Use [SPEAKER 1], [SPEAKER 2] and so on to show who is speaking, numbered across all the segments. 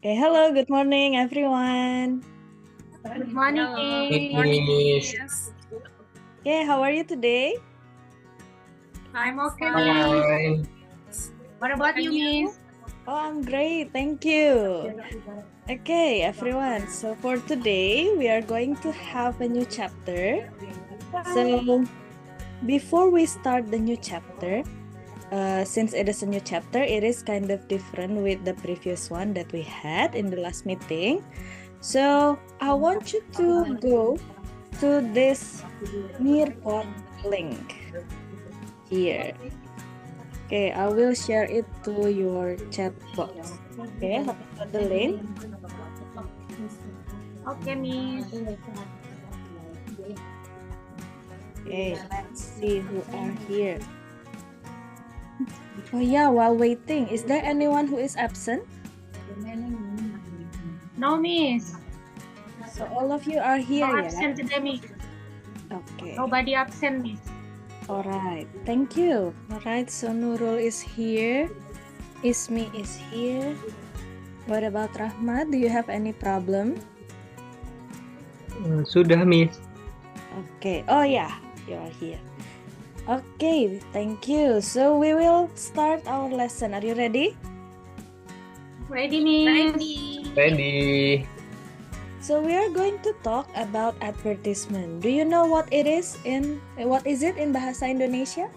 [SPEAKER 1] Okay, hello, good morning, everyone.
[SPEAKER 2] Good morning.
[SPEAKER 3] Hello.
[SPEAKER 2] Good
[SPEAKER 3] morning,
[SPEAKER 2] Miss.
[SPEAKER 1] Okay, how are you today?
[SPEAKER 2] I'm okay,
[SPEAKER 3] Miss.
[SPEAKER 2] Miss. What about you, Miss?
[SPEAKER 1] Oh, I'm great, thank you. Okay, everyone, so for today, we are going to have a new chapter. So, before we start the new chapter, since it is a new chapter, it is kind of different with the previous one that we had in the last meeting. So, I want you to go to this Nearpod link here. Okay, I will share it to your chat box. Okay, have you got the link?
[SPEAKER 2] Okay, Miss.
[SPEAKER 1] Okay, let's see who are here. Oh yeah, while waiting, is there anyone who is absent?
[SPEAKER 2] No, Miss.
[SPEAKER 1] So all of you are here,
[SPEAKER 2] No
[SPEAKER 1] yeah?
[SPEAKER 2] absent today, Miss.
[SPEAKER 1] Okay.
[SPEAKER 2] Nobody absent, Miss.
[SPEAKER 1] All right, thank you. All right, so Nurul is here. Ismi is here. What about Rahmat? Do you have any problem?
[SPEAKER 3] Sudah, Miss.
[SPEAKER 1] Okay. Oh yeah, you are here. Okay, thank you. So we will start our lesson. Are you ready?
[SPEAKER 2] Ready, Miss.
[SPEAKER 3] Ready.
[SPEAKER 1] So we are going to talk about advertisement. Do you know what it is what is it in bahasa Indonesia?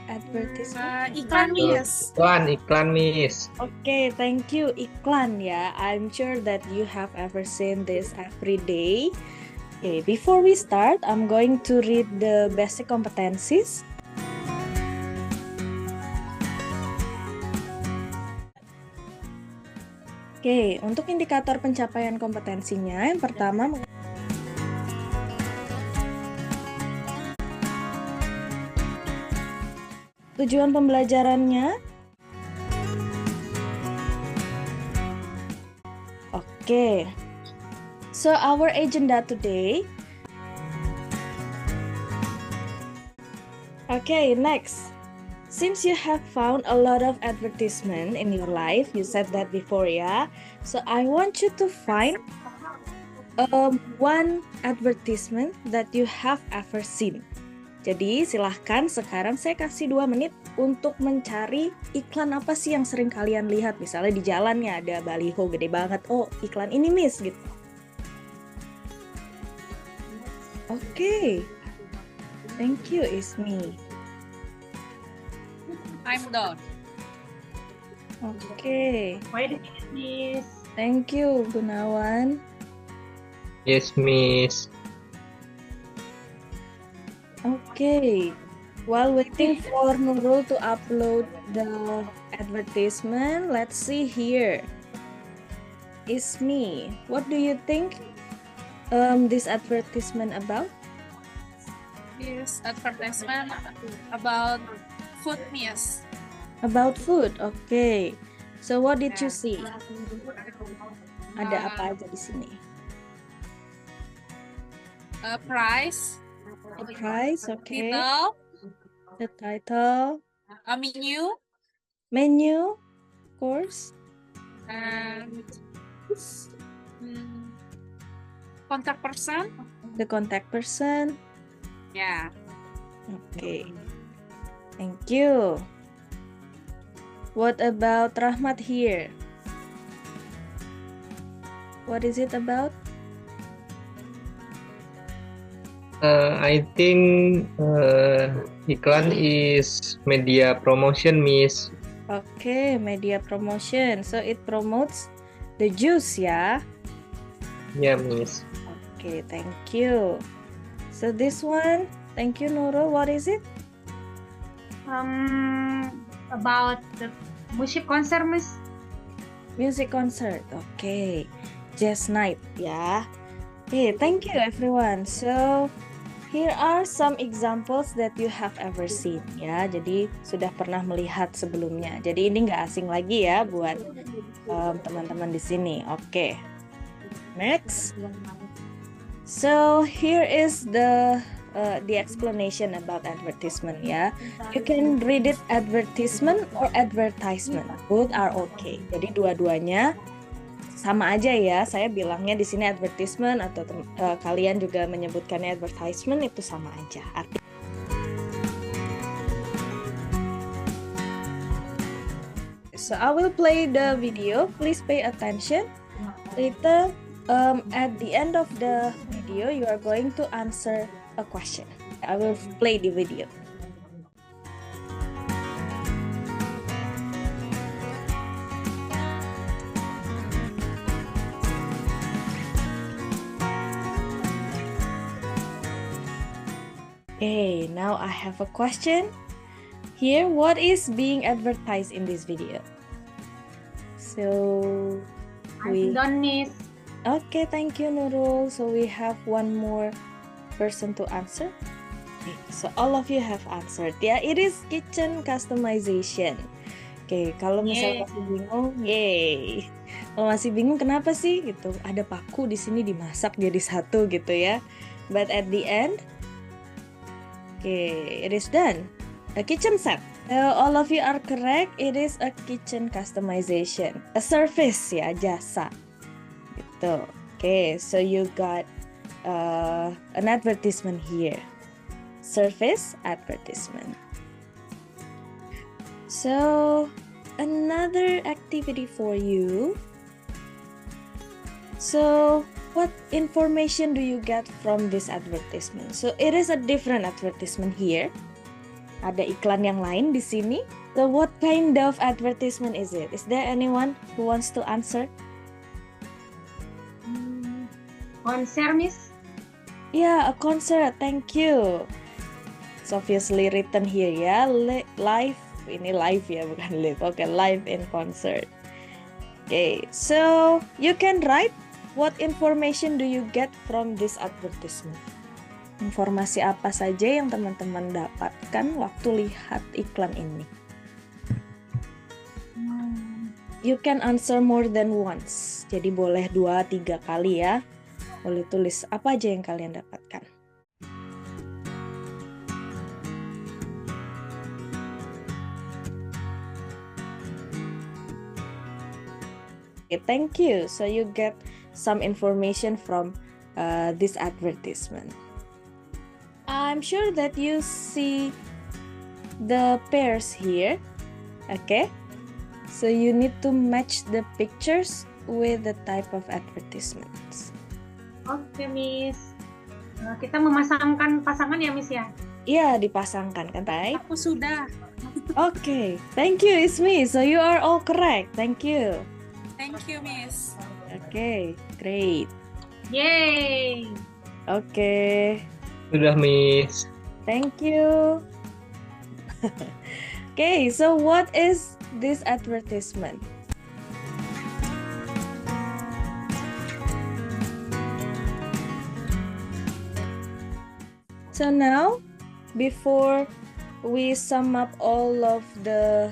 [SPEAKER 1] Advertisement.
[SPEAKER 2] Iklan, Miss.
[SPEAKER 3] Iklan, Miss.
[SPEAKER 1] Okay, thank you. Iklan ya. I'm sure that you have ever seen this every day. Okay, before we start, I'm going to read the basic competencies. Oke, untuk indikator pencapaian kompetensinya, yang pertama tujuan pembelajarannya. Oke. So our agenda today. Okay, next. Since you have found a lot of advertisement in your life, you said that before ya. So I want you to find one advertisement that you have ever seen. Jadi silahkan sekarang saya kasih 2 menit untuk mencari iklan apa sih yang sering kalian lihat. Misalnya di jalan ya ada baliho gede banget. Oh iklan ini miss gitu. Oke. Thank you Ismi.
[SPEAKER 4] I'm done.
[SPEAKER 1] Oke.
[SPEAKER 2] Wait a minute, Miss.
[SPEAKER 1] Thank you Gunawan.
[SPEAKER 3] Yes, Miss.
[SPEAKER 1] Okay. While waiting for Nurul to upload the advertisement, let's see here. Ismi, what do you think this advertisement about?
[SPEAKER 4] This advertisement about food, Miss.
[SPEAKER 1] About food, okay. So what did you see? Ada apa aja di sini?
[SPEAKER 4] Price,
[SPEAKER 1] The price, okay.
[SPEAKER 4] title,
[SPEAKER 1] The title,
[SPEAKER 4] a menu,
[SPEAKER 1] menu, of course.
[SPEAKER 4] and contact person.
[SPEAKER 1] The contact person.
[SPEAKER 4] Yeah.
[SPEAKER 1] Okay. Thank you. What about Rahmat here? What is it about?
[SPEAKER 3] I think iklan is media promotion, Miss.
[SPEAKER 1] Okay, media promotion. So it promotes the juice ya.
[SPEAKER 3] Ya, Miss.
[SPEAKER 1] Okay, thank you. So this one, thank you Nurul. What is it?
[SPEAKER 2] About the music concert, Miss.
[SPEAKER 1] Music concert. Okay, jazz night ya. Okay, thank you everyone. So here are some examples that you have ever seen ya. Jadi sudah pernah melihat sebelumnya. Jadi ini nggak asing lagi ya buat teman-teman di sini. Oke. Next. So here is the explanation about advertisement ya. You can read it advertisement or advertisement. Both are okay. Jadi dua-duanya sama aja ya, saya bilangnya di sini advertisement atau kalian juga menyebutkannya advertisement, itu sama aja. So I will play the video. Please pay attention. Later, at the end of the video, you are going to answer a question. I will play the video. Okay, now I have a question. Here, what is being advertised in this video? So,
[SPEAKER 2] I'm done, Miss.
[SPEAKER 1] okay, thank you, Nurul. So we have one more person to answer. Okay, so all of you have answered. Yeah, it is kitchen customization. Oke, kalau misalnya masih bingung, yay. Kalau masih bingung kenapa sih gitu? Ada paku di sini dimasak jadi satu gitu ya. But at the end, okay, it is done. A kitchen set. All of you are correct. It is a kitchen customization. A service ya, jasa. Gitu. Okay, so you got an advertisement here. Service advertisement. So another activity for you. So what information do you get from this advertisement? So it is a different advertisement here. Ada iklan yang lain di sini. So what kind of advertisement is it? Is there anyone who wants to answer?
[SPEAKER 2] Konser, Miss.
[SPEAKER 1] Yeah, a concert. Thank you. It's obviously written here ya. Live. Ini live ya, bukan live. Okay, live in concert. Okay, so you can write what information do you get from this advertisement. Informasi apa saja yang teman-teman dapatkan waktu lihat iklan ini? You can answer more than once. Jadi boleh 2-3 kali ya. Boleh tulis apa aja yang kalian dapatkan. Okay, thank you. So you get some information from this advertisement. I'm sure that you see the pairs here. Okay, so you need to match the pictures with the type of advertisements.
[SPEAKER 2] Oke, Miss. Nah, kita memasangkan pasangan ya, Miss ya?
[SPEAKER 1] Iya, dipasangkan kan, Tay?
[SPEAKER 4] Aku sudah.
[SPEAKER 1] Okay, thank you, Ismi. So you are all correct. Thank you.
[SPEAKER 4] Thank you, Miss.
[SPEAKER 1] Okay, great.
[SPEAKER 2] Yay!
[SPEAKER 1] Okay,
[SPEAKER 3] Sudah, Miss.
[SPEAKER 1] thank you. Okay, so what is this advertisement? So now, before we sum up all of the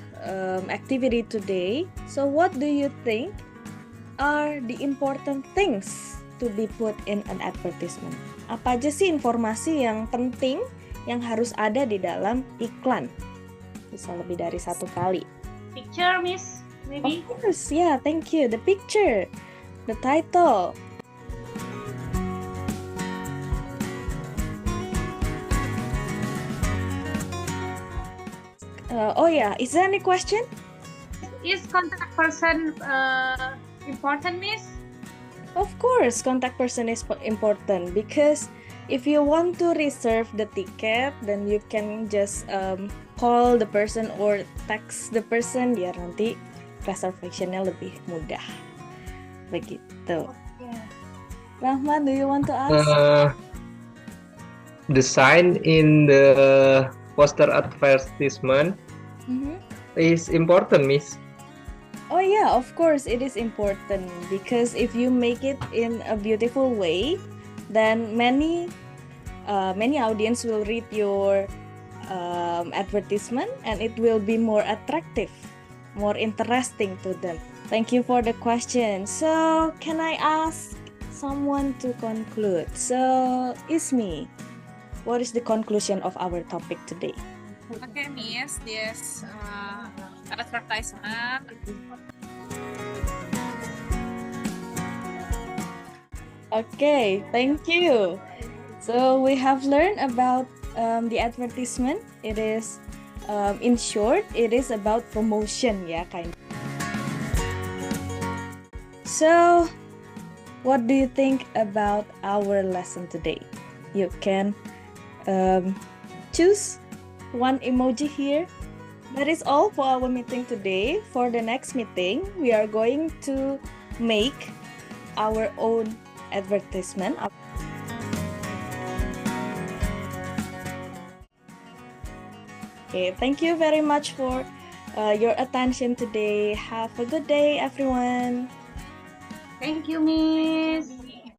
[SPEAKER 1] activity today, so what do you think are the important things to be put in an advertisement? Apa aja sih informasi yang penting yang harus ada di dalam iklan? Bisa lebih dari satu kali.
[SPEAKER 2] Picture, Miss, maybe?
[SPEAKER 1] Of course, yeah, thank you. The picture, the title. Oh yeah, is there any question?
[SPEAKER 2] Is contact person important, Miss?
[SPEAKER 1] Of course, contact person is important because if you want to reserve the ticket, then you can just call the person or text the person, biar nanti reservationnya lebih mudah. Begitu.
[SPEAKER 2] Yeah.
[SPEAKER 1] Rahman, do you want to ask?
[SPEAKER 3] The sign in the poster advertisement
[SPEAKER 1] Mhm.
[SPEAKER 3] is important, Miss.
[SPEAKER 1] Oh yeah, of course it is important because if you make it in a beautiful way, then many audience will read your advertisement and it will be more attractive, more interesting to them. Thank you for the question. So can I ask someone to conclude? So Ismi, what is the conclusion of our topic today?
[SPEAKER 4] Okay, Miss, this advertisement
[SPEAKER 1] Okay, thank you. So we have learned about the advertisement. It is, in short, it is about promotion, yeah, kind of. So, what do you think about our lesson today? You can choose one emoji here. That is all for our meeting today. For the next meeting, we are going to make our own advertisement. Okay, thank you very much for your attention today. Have a good day, everyone.
[SPEAKER 2] Thank you, Miss.